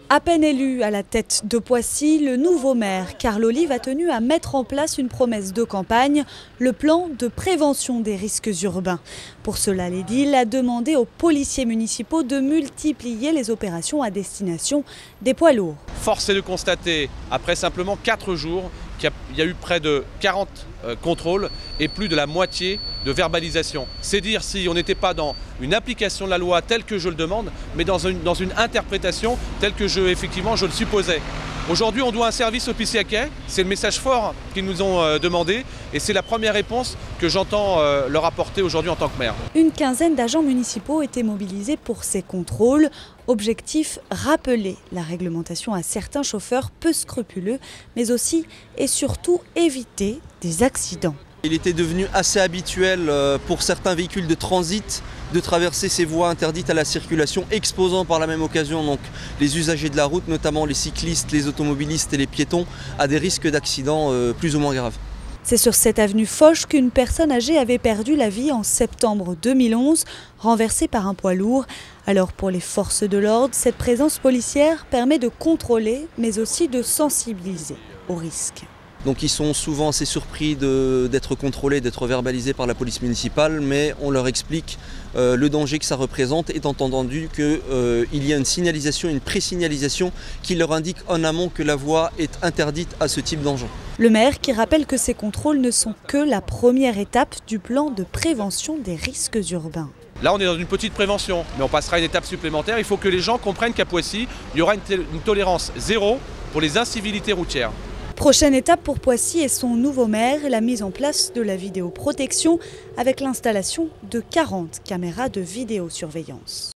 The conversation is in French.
À peine élu à la tête de Poissy, le nouveau maire Carl Olive a tenu à mettre en place une promesse de campagne, le plan de prévention des risques urbains. Pour cela, l'édile a demandé aux policiers municipaux de multiplier les opérations à destination des poids lourds. Force est de constater, après simplement 4 jours, qu'il y a eu près de 40 contrôles et plus de la moitié de verbalisation. C'est dire si on n'était pas dans une application de la loi telle que je le demande, mais dans une interprétation telle que je le supposais. Aujourd'hui, on doit un service au Piciaquet, c'est le message fort qu'ils nous ont demandé et c'est la première réponse que j'entends leur apporter aujourd'hui en tant que maire. Une quinzaine d'agents municipaux étaient mobilisés pour ces contrôles. Objectif, rappeler la réglementation à certains chauffeurs peu scrupuleux, mais aussi et surtout éviter des accidents. Il était devenu assez habituel pour certains véhicules de transit de traverser ces voies interdites à la circulation, exposant par la même occasion donc les usagers de la route, notamment les cyclistes, les automobilistes et les piétons, à des risques d'accidents plus ou moins graves. C'est sur cette avenue Foch qu'une personne âgée avait perdu la vie en septembre 2011, renversée par un poids lourd. Alors pour les forces de l'ordre, cette présence policière permet de contrôler, mais aussi de sensibiliser aux risques. Donc ils sont souvent assez surpris d'être contrôlés, d'être verbalisés par la police municipale, mais on leur explique le danger que ça représente, étant entendu qu'il y a une signalisation, une pré-signalisation qui leur indique en amont que la voie est interdite à ce type d'engin. Le maire qui rappelle que ces contrôles ne sont que la première étape du plan de prévention des risques urbains. Là, on est dans une petite prévention, mais on passera une étape supplémentaire. Il faut que les gens comprennent qu'à Poissy, il y aura une tolérance zéro pour les incivilités routières. Prochaine étape pour Poissy et son nouveau maire, la mise en place de la vidéoprotection avec l'installation de 40 caméras de vidéosurveillance.